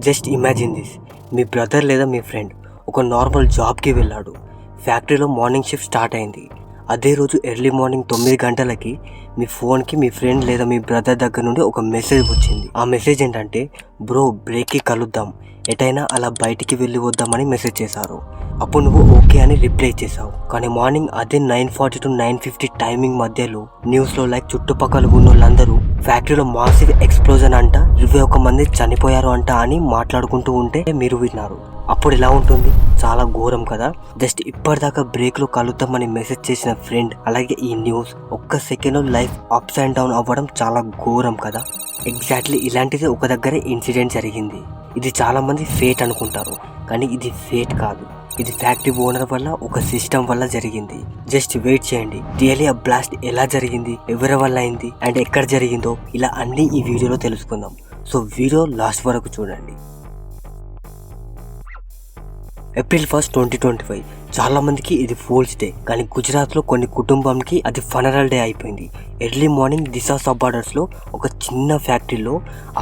Just imagine this. Me brother లేదా మీ friend ఒక normal జాబ్కి వెళ్ళాడు. ఫ్యాక్టరీలో మార్నింగ్ షిఫ్ట్ స్టార్ట్ అయింది. అదే రోజు ఎర్లీ మార్నింగ్ 9 గంటలకి మీ ఫోన్కి మీ ఫ్రెండ్ లేదా మీ బ్రదర్ దగ్గర నుండి ఒక మెసేజ్ వచ్చింది. ఆ మెసేజ్ ఏంటంటే, బ్రో బ్రేక్కి కలుద్దాం, ఎటైనా అలా బయటికి వెళ్ళి వద్దామని మెసేజ్ చేశారు. అప్పుడు నువ్వు ఓకే అని రిప్లై చేసావు. కానీ మార్నింగ్ అదే 9:40 to 9:50 టైమింగ్ మధ్యలో న్యూస్లో చుట్టుపక్కల ఉన్న వాళ్ళందరూ ఫ్యాక్టరీలో మాసివ్ ఎక్స్ప్లోజన్ అంట, 21 మంది చనిపోయారు అంట అని మాట్లాడుకుంటూ ఉంటే మీరు విన్నారు. అప్పుడు ఎలా ఉంటుంది? చాలా ఘోరం కదా. జస్ట్ ఇప్పటిదాకా బ్రేక్లో కలుద్దామని మెసేజ్ చేసిన ఫ్రెండ్, అలాగే ఈ న్యూస్ ఒక్క సెకండ్లో లైఫ్ అప్స్ అండ్ డౌన్ అవ్వడం చాలా ఘోరం కదా. ఎగ్జాక్ట్లీ ఇలాంటిది ఒక దగ్గర ఇన్సిడెంట్ జరిగింది. ఇది చాలా మంది ఫేట్ అనుకుంటారు, కానీ ఇది ఫేట్ కాదు. ఇది ఫ్యాక్టరీ ఓనర్ వల్ల, ఒక సిస్టమ్ వల్ల జరిగింది. జస్ట్ వెయిట్ చేయండి, రియల్లీ ఆ బ్లాస్ట్ ఎలా జరిగింది, ఎవరి వల్ల అయింది అండ్ ఎక్కడ జరిగిందో ఇలా అన్నీ ఈ వీడియోలో తెలుసుకుందాం. సో వీడియో లాస్ట్ వరకు చూడండి. ఏప్రిల్ 1, 2025. చాలా మందికి ఇది ఫూల్స్ డే, కానీ గుజరాత్లో కొన్ని కుటుంబానికి అది ఫనరల్ డే అయిపోయింది. ఎర్లీ మార్నింగ్ దిశా సబ్బార్డర్స్లో ఒక చిన్న ఫ్యాక్టరీలో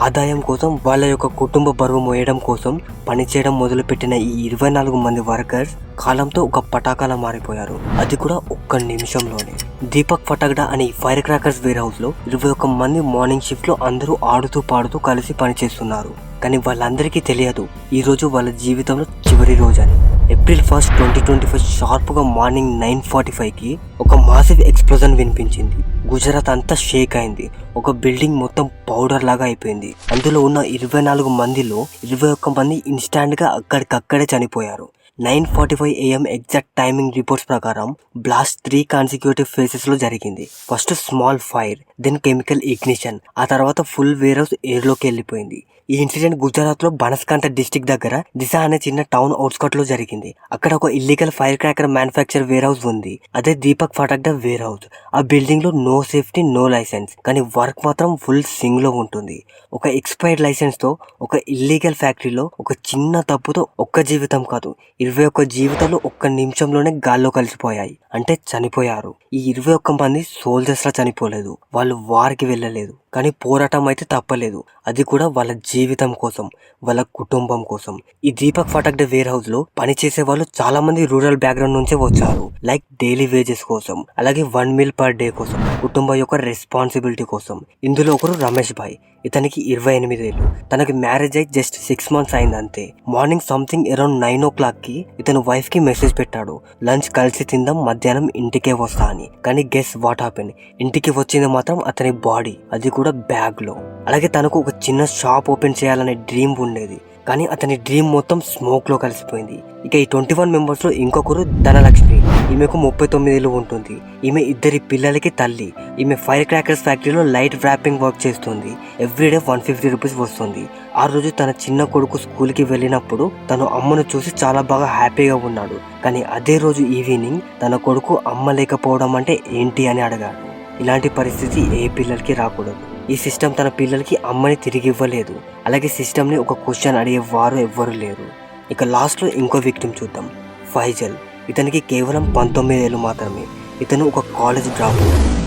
ఆదాయం కోసం, వాళ్ళ యొక్క కుటుంబ బరువు మోయడం కోసం పనిచేయడం మొదలుపెట్టిన ఈ 24 మంది వర్కర్స్ కాలంతో ఒక పటాకాలా మారిపోయారు. అది కూడా ఒక్క నిమిషంలోనే. దీపక్ ఫటగ్డా అనే ఫైర్ క్రాకర్స్ వేర్ హౌస్ లో 21 మంది మార్నింగ్ షిఫ్ట్ లో అందరూ ఆడుతూ పాడుతూ కలిసి పనిచేస్తున్నారు. కానీ వాళ్ళందరికీ తెలియదు ఈ రోజు వాళ్ళ జీవితంలో చివరి రోజు అని. ఏప్రిల్ 1, 2025 షార్ప్గా మార్నింగ్ 9:45కి ఒక మాసివ్ ఎక్స్ప్లోజన్ వినిపించింది. గుజరాత్ అంతా షేక్ అయింది. ఒక బిల్డింగ్ మొత్తం పౌడర్ లాగా అయిపోయింది. అందులో ఉన్న 24 మందిలో 21 మంది ఇన్స్టాంట్ గా అక్కడికక్కడే చనిపోయారు. 9:45 AM ఎగ్జాక్ట్ టైమింగ్ రిపోర్ట్స్ ప్రకారం బ్లాస్ట్ 3 కాన్సిక్యూటివ్ ఫేజెస్ లో జరిగింది. First small fire, then chemical ignition, ఆ తర్వాత ఫుల్ వేర్ హౌస్ ఎయిర్ లోకి వెళ్ళిపోయింది. ఈ ఇన్సిడెంట్ గుజరాత్ లో బనస్కాంత డిస్టిక్ దగ్గర దిశా అనే చిన్న టౌన్ అవుట్స్కట్ లో జరిగింది. అక్కడ ఒక illegal fire cracker manufacture warehouse ఉంది. అదే దీపక్ ఫటగ్డా వేర్ హౌస్. ఆ బిల్డింగ్ లో నో సేఫ్టీ, నో లైసెన్స్, కానీ వర్క్ మాత్రం ఫుల్ సింగ్ లో ఉంటుంది. ఒక ఎక్స్పైర్డ్ లైసెన్స్ తో ఒక ఇల్లీగల్ ఫ్యాక్టరీలో ఒక చిన్న తప్పుతో ఒక్క జీవితం కాదు, 21 జీవితాలు ఒక్క నిమిషంలోనే గాల్లో కలిసిపోయాయి. అంటే చనిపోయారు. ఈ 21 మంది సోల్జర్స్ లా చనిపోలేదు, వాళ్ళు వార్కి వెళ్ళలేదు, కానీ పోరాటం అయితే తప్పలేదు. అది కూడా వాళ్ళ జీవితం కోసం, వాళ్ళ కుటుంబం కోసం. ఈ దీపక్ ఫటగ్డా వేర్ హౌస్ లో పనిచేసే వాళ్ళు చాలా మంది రూరల్ బ్యాక్గ్రౌండ్ నుంచే వచ్చారు. లైక్ డైలీ వేజెస్ కోసం, అలాగే 1 మీల్ పర్ డే కోసం, కుటుంబం యొక్క రెస్పాన్సిబిలిటీ కోసం. ఇందులో ఒకరు రమేష్ భాయ్. ఇతనికి 28 ఏళ్ళు. తనకి మ్యారేజ్ అయి జస్ట్ 6 months అయింది అంతే. మార్నింగ్ సంథింగ్ అరౌండ్ 9 o'clock కి ఇతను వైఫ్ కి మెసేజ్ పెట్టాడు, లంచ్ కలిసి తిందాం, మధ్యాహ్నం ఇంటికే వస్తా అని. కానీ గెస్ వాట్ హ్యాపెన్? ఇంటికి వచ్చింది మాత్రం అతని బాడీ, అది కూడా బ్యాగ్ లో. అలాగే తనకు ఒక చిన్న షాప్ ఓపెన్ చేయాలనే డ్రీమ్ ఉండేది, కానీ అతని డ్రీమ్ మొత్తం స్మోక్ లో కలిసిపోయింది. ఇక ఈ 21 మెంబర్స్ లో ఇంకొకరు ధనలక్ష్మి. ఈమెకు 39 ఏళ్ళు ఉంటుంది. ఈమె 2 పిల్లలకి తల్లి. ఈమె ఫైర్ క్రాకర్స్ ఫ్యాక్టరీలో లైట్ వ్రాపింగ్ వర్క్ చేస్తుంది. ఎవ్రీడే 150 రూపీస్ వస్తుంది. ఆ రోజు తన చిన్న కొడుకు స్కూల్ కి వెళ్ళినప్పుడు తను అమ్మను చూసి చాలా బాగా హ్యాపీగా ఉన్నాడు. కానీ అదే రోజు ఈవినింగ్ తన కొడుకు అమ్మ లేకపోవడం అంటే ఏంటి అని అడిగాడు. ఇలాంటి పరిస్థితి ఏ పిల్లలకి రాకూడదు. ఈ సిస్టమ్ తన పిల్లలకి అమ్మని తిరిగి ఇవ్వలేదు. అలాగే సిస్టమ్ని ఒక క్వశ్చన్ అడిగేవారు ఎవ్వరు లేరు. ఇక లాస్ట్లో ఇంకో విక్టిమ్ చూద్దాం, ఫైజల్. ఇతనికి కేవలం 19 ఏళ్ళు మాత్రమే. ఇతను ఒక కాలేజ్ డ్రాప్.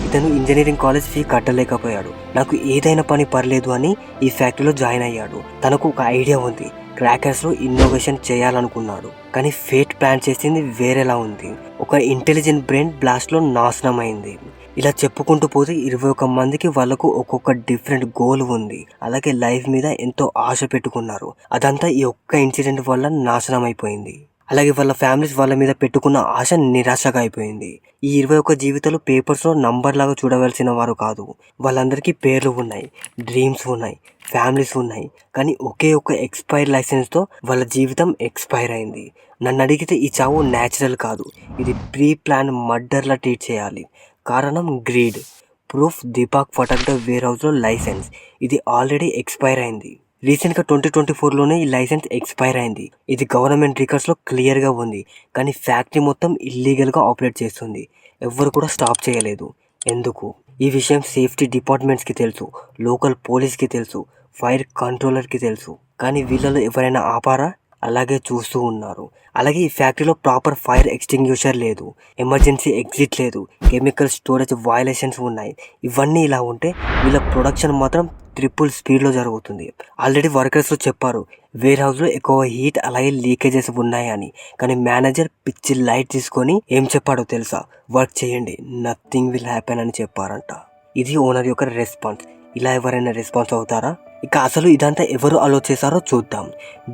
ఇతను ఇంజనీరింగ్ కాలేజ్ ఫీ కట్టలేకపోయాడు. నాకు ఏదైనా పని పర్లేదు అని ఈ ఫ్యాక్టరీలో జాయిన్ అయ్యాడు. తనకు ఒక ఐడియా ఉంది, క్రాకర్స్ లో ఇన్నోవేషన్ చేయాలనుకున్నాడు. కానీ ఫేట్ ప్లాన్ చేసింది వేరేలా ఉంది. ఒక ఇంటెలిజెంట్ బ్రెయిన్ బ్లాస్ట్ లో నాశనం అయింది. ఇలా చెప్పుకుంటూ పోతే 21 మందికి వాళ్ళకు ఒక్కొక్క డిఫరెంట్ గోల్ ఉంది. అలాగే లైఫ్ మీద ఎంతో ఆశ పెట్టుకున్నారు. అదంతా ఈ ఒక్క ఇన్సిడెంట్ వల్ల నాశనం అయిపోయింది. అలాగే వాళ్ళ ఫ్యామిలీస్ వాళ్ళ మీద పెట్టుకున్న ఆశ నిరాశగా అయిపోయింది. ఈ 21 జీవితాలు పేపర్స్ లో నంబర్ లాగా చూడవలసిన వారు కాదు. వాళ్ళందరికీ పేర్లు ఉన్నాయి, డ్రీమ్స్ ఉన్నాయి, ఫ్యామిలీస్ ఉన్నాయి. కానీ ఒకే ఒక ఎక్స్పైర్ లైసెన్స్ తో వాళ్ళ జీవితం ఎక్స్పైర్ అయింది. నన్ను అడిగితే ఈ చావు న్యాచురల్ కాదు, ఇది ప్రీ ప్లాన్ మర్డర్ లా ట్రీట్ చేయాలి. కారణం greed. Proof Deepak ఫటగ్డా warehouse లో లైసెన్స్, ఇది ఆల్రెడీ ఎక్స్పైర్ అయింది. రీసెంట్గా 2024లోనే ఈ లైసెన్స్ ఎక్స్పైర్ అయింది. ఇది గవర్నమెంట్ రికార్డ్స్లో క్లియర్గా ఉంది. కానీ ఫ్యాక్టరీ మొత్తం ఇల్లీగల్గా ఆపరేట్ చేస్తుంది. ఎవ్వరు కూడా స్టాప్ చేయలేదు. ఎందుకు? ఈ విషయం సేఫ్టీ డిపార్ట్మెంట్స్కి తెలుసు, లోకల్ పోలీస్కి తెలుసు, ఫైర్ కంట్రోలర్కి తెలుసు. కానీ వీళ్ళలో ఎవరైనా ఆపారా? అలాగే చూస్తూ ఉన్నారు. అలాగే ఈ ఫ్యాక్టరీలో ప్రాపర్ ఫైర్ ఎక్స్టింగ్యూషర్ లేదు, ఎమర్జెన్సీ ఎగ్జిట్ లేదు, కెమికల్ స్టోరేజ్ వయలేషన్స్ ఉన్నాయి. ఇవన్నీ ఇలా ఉంటే వీళ్ళ ప్రొడక్షన్ మాత్రం ట్రిపుల్ స్పీడ్లో జరుగుతుంది. ఆల్రెడీ వర్కర్స్ చెప్పారు వేర్ హౌస్లో ఎక్కువ హీట్ అలాగే లీకేజెస్ ఉన్నాయని. కానీ మేనేజర్ పిచ్చి లైట్ తీసుకొని ఏం చెప్పాడో తెలుసా? వర్క్ చేయండి, నథింగ్ విల్ హ్యాపెన్ అని చెప్పారంట. ఇది ఓనర్ యొక్క రెస్పాన్స్. ఇలా ఎవరైనా రెస్పాన్స్ అవుతారా? ఇక అసలు ఇదంతా ఎవరు అలో చేశారో చూద్దాం.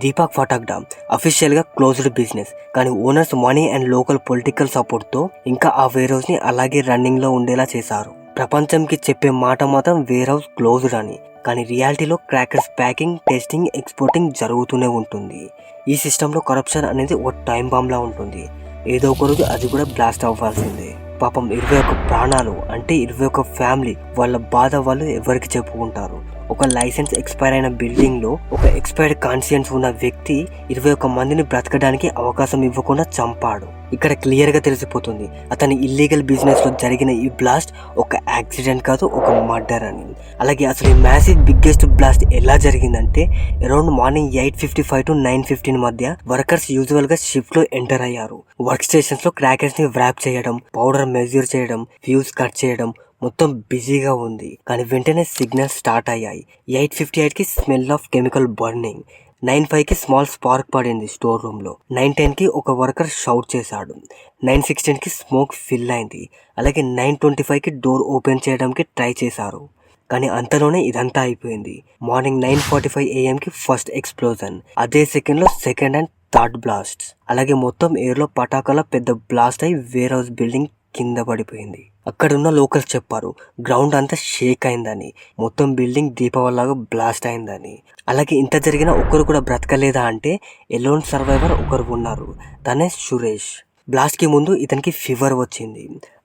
దీపక్ ఫటాక్డా అఫీషియల్గా క్లోజ్డ్ బిజినెస్, కానీ owners money and local political సపోర్ట్తో ఇంకా ఆ వేర్ హౌస్ని అలాగే రన్నింగ్లో ఉండేలా చేశారు. ప్రపంచంకి చెప్పే మాట మాత్రం వేర్ హౌస్ క్లోజ్డ్ అని, కానీ రియాలిటీలో క్రాకర్స్ ప్యాకింగ్, టెస్టింగ్, ఎక్స్పోర్టింగ్ జరుగుతూనే ఉంటుంది. ఈ సిస్టంలో కరప్షన్ అనేది ఒక టైం బాంబ్లా ఉంటుంది. ఏదో ఒక రోజు అది కూడా బ్లాస్ట్ అవ్వాల్సిందే. పాపం 21 ప్రాణాలు అంటే 21 ఫ్యామిలీ, వాళ్ళ బాధ వాళ్ళు ఎవరికి చెప్పుకుంటారు? ఒక లైసెన్స్ ఎక్స్పైర్ అయిన బిల్డింగ్లో ఒక ఎక్స్పైర్డ్ కాన్షియన్స్ ఉన్న వ్యక్తి 21 మందిని బ్రతకడానికి అవకాశం ఇవ్వకుండా చంపాడు. ఇక్కడ క్లియర్గా తెలిసిపోతుంది అతని ఇల్లీగల్ బిజినెస్లో జరిగిన ఈ బ్లాస్ట్ ఒక యాక్సిడెంట్ కాదు, ఒక మర్డర్ అని. అలాగే అసలు ఈ మ్యాసివ్ బిగ్గెస్ట్ బ్లాస్ట్ ఎలా జరిగిందంటే అరౌండ్ మార్నింగ్ 8:55 to 9:15 మధ్య వర్కర్స్ యూజువల్గా షిఫ్ట్లో ఎంటర్ అయ్యారు. వర్క్ స్టేషన్స్లో క్రాకర్స్ని వ్రాప్ చేయడం, పౌడర్ మెజర్ చేయడం, ఫ్యూజ్ కట్ చేయడం మొత్తం బిజీగా ఉంది. కానీ వెంటనే సిగ్నల్స్ స్టార్ట్ అయ్యాయి. 8:58కి స్మెల్ ఆఫ్ కెమికల్ బర్నింగ్, 9:05కి స్మాల్ స్పార్క్ పడింది స్టోర్ రూమ్లో, 9:10కి ఒక వర్కర్ షౌట్ చేశాడు, 9:16కి స్మోక్ ఫిల్ అయింది. అలాగే 9:25కి డోర్ ఓపెన్ చేయడానికి ట్రై చేశారు. కానీ అంతలోనే ఇదంతా అయిపోయింది. మార్నింగ్ 9:45 AM ఫస్ట్ ఎక్స్ప్లోజన్, అదే సెకండ్లో సెకండ్ అండ్ థర్డ్ బ్లాస్ట్. అలాగే మొత్తం ఎయిర్లో పటాకాల పెద్ద బ్లాస్ట్ అయి వేర్ హౌస్ బిల్డింగ్ కింద పడిపోయింది. అక్కడున్న లోకల్స్ చెప్పారు గ్రౌండ్ అంతా షేక్ అయిందని, మొత్తం బిల్డింగ్ దీపావళిలాగా బ్లాస్ట్ అయిందని. అలాగే ఇంత జరిగినా ఒకరు కూడా బ్రతకలేదా అంటే ఎలోన్ సర్వైవర్ ఒకరు ఉన్నారు, తనే సురేష్. బ్లాస్ట్కి ముందు ఇతనికి ఫీవర్ వచ్చింది.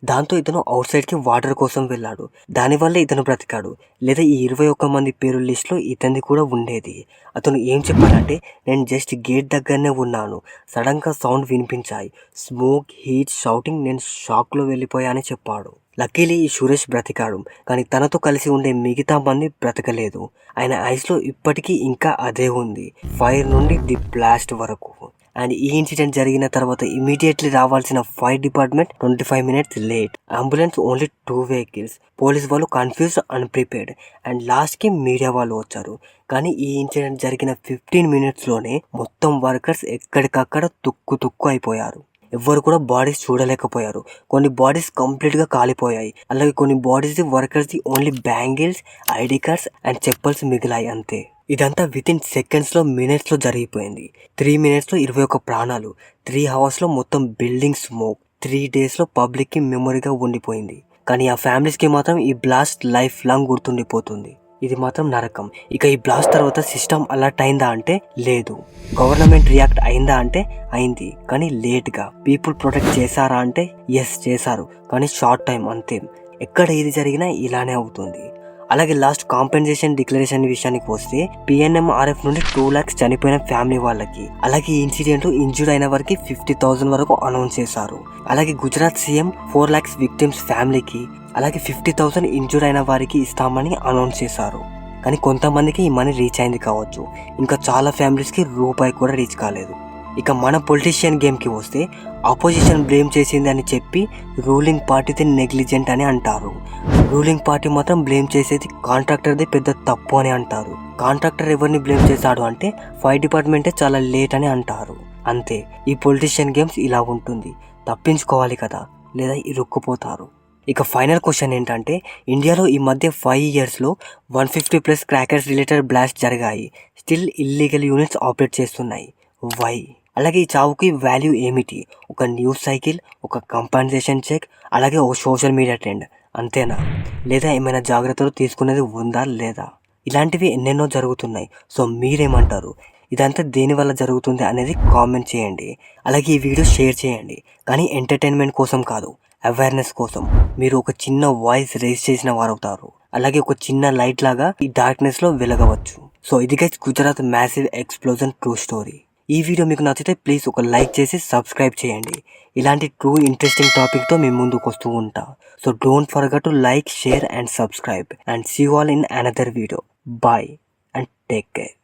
దాంతో ఇతను అవుట్ సైడ్కి వాటర్ కోసం వెళ్ళాడు. దానివల్లే ఇతను బ్రతికాడు. లేదా ఈ 21 మంది పేరు లిస్ట్లో ఇతనిది కూడా ఉండేది. అతను ఏం చెప్పాడంటే నేను జస్ట్ గేట్ దగ్గరనే ఉన్నాను, సడన్గా సౌండ్ వినిపించాయి, స్మోక్, హీట్, షౌటింగ్, నేను షాక్లో వెళ్ళిపోయా అని చెప్పాడు. లక్కీలీ ఈ సురేష్ బ్రతికాడు. కానీ తనతో కలిసి ఉండే మిగతా మంది బ్రతకలేదు. ఆయన ఐస్లో ఇప్పటికీ ఇంకా అదే ఉంది, ఫైర్ నుండి ది బ్లాస్ట్ వరకు. అండ్ ఈ ఇన్సిడెంట్ జరిగిన తర్వాత ఇమీడియట్లీ రావాల్సిన fire department 25 minutes late, ambulance only 2 vehicles, police వాళ్ళు కన్ఫ్యూజ్డ్, అన్ప్రిపేర్డ్, అండ్ లాస్ట్కి మీడియా వాళ్ళు వచ్చారు. కానీ ఈ ఇన్సిడెంట్ జరిగిన 15 minutesలోనే మొత్తం వర్కర్స్ ఎక్కడికక్కడ తుక్కు అయిపోయారు. ఎవ్వరు కూడా బాడీస్ చూడలేకపోయారు. కొన్ని బాడీస్ కంప్లీట్గా కాలిపోయాయి. అలాగే కొన్ని బాడీస్ వర్కర్స్ది only bangles, ID cards and chappals మిగిలాయి అంతే. ఇదంతా వితిన్ సెకండ్స్లో, మినిట్స్లో జరిగిపోయింది. 3 minutesలో 21 ప్రాణాలు, 3 hours మొత్తం బిల్డింగ్ స్మోక్, 3 daysలో పబ్లిక్కి మెమొరీగా ఉండిపోయింది. కానీ ఆ ఫ్యామిలీస్కి మాత్రం ఈ బ్లాస్ట్ లైఫ్ లాంగ్ గుర్తుండిపోతుంది. ఇది మాత్రం నరకం. ఇక ఈ బ్లాస్ట్ తర్వాత సిస్టమ్ అలర్ట్ అయిందా అంటే లేదు. గవర్నమెంట్ రియాక్ట్ అయిందా అంటే అయింది, కానీ లేట్గా. పీపుల్ ప్రొటెక్ట్ చేశారా అంటే ఎస్ చేశారు, కానీ షార్ట్ టైం అంతే. ఎక్కడ ఏది జరిగినా ఇలానే అవుతుంది. అలాగే లాస్ట్ కాంపెన్సేషన్ డిక్లరేషన్ విషయానికి వస్తే PNMRF నుండి 2 lakhs చనిపోయిన ఫ్యామిలీ వాళ్ళకి, అలాగే ఈ ఇన్సిడెంట్ ఇంజూర్ అయిన వారికి 50,000 వరకు అనౌన్స్ చేశారు. అలాగే గుజరాత్ సీఎం 4 lakhs విక్టిమ్స్ ఫ్యామిలీకి, అలాగే 50,000 ఇంజూర్ అయిన వారికి ఇస్తామని అనౌన్స్ చేశారు. కానీ కొంతమందికి ఈ మనీ రీచ్ అయింది కావచ్చు, ఇంకా చాలా ఫ్యామిలీస్కి రూపాయి కూడా రీచ్ కాలేదు. ఇక మన పొలిటీషియన్ గేమ్కి వస్తే ఆపోజిషన్ బ్లేమ్ చేసింది అని చెప్పి రూలింగ్ పార్టీది నెగ్లిజెంట్ అని అంటారు. రూలింగ్ పార్టీ మాత్రం బ్లేమ్ చేసేది కాంట్రాక్టర్ది పెద్ద తప్పు అని అంటారు. కాంట్రాక్టర్ ఎవరిని బ్లేమ్ చేశాడు అంటే ఫైర్ డిపార్ట్మెంటే చాలా లేట్ అని అంటారు. అంతే, ఈ పొలిటీషియన్ గేమ్స్ ఇలా ఉంటుంది. తప్పించుకోవాలి కదా, లేదా ఇరుక్కుపోతారు. ఇక ఫైనల్ క్వశ్చన్ ఏంటంటే ఇండియాలో ఈ మధ్య 5 yearsలో 150+ క్రాకర్స్ రిలేటెడ్ బ్లాస్ట్ జరిగాయి. స్టిల్ ఇల్లీగల్ యూనిట్స్ ఆపరేట్ చేస్తున్నాయి. వై? అలాగే ఈ చావుకి వాల్యూ ఏమిటి? ఒక న్యూస్ సైకిల్, ఒక కంపెన్సేషన్ చెక్, అలాగే ఒక సోషల్ మీడియా ట్రెండ్, అంతేనా? లేదా ఏమైనా జాగ్రత్తలు తీసుకునేది ఉందా లేదా? ఇలాంటివి ఎన్నెన్నో జరుగుతున్నాయి. సో మీరేమంటారు? ఇదంతా దేనివల్ల జరుగుతుంది అనేది కామెంట్ చేయండి. అలాగే ఈ వీడియో షేర్ చేయండి, కానీ ఎంటర్టైన్మెంట్ కోసం కాదు, అవేర్నెస్ కోసం. మీరు ఒక చిన్న వాయిస్ రేస్ చేసిన వారు అవుతారు. అలాగే ఒక చిన్న లైట్ లాగా ఈ డార్క్నెస్లో వెలగవచ్చు. సో ఇది guys Gujarat massive explosion true story. ఈ వీడియో మీకు నచ్చితే ప్లీజ్ ఒక లైక్ చేసి సబ్స్క్రైబ్ చేయండి. ఇలాంటి ట్రూ ఇంట్రెస్టింగ్ టాపిక్తో మేము ముందుకు వస్తూ ఉంటా. So don't forget to like, share and subscribe, and see you all in another video. Bye and take care.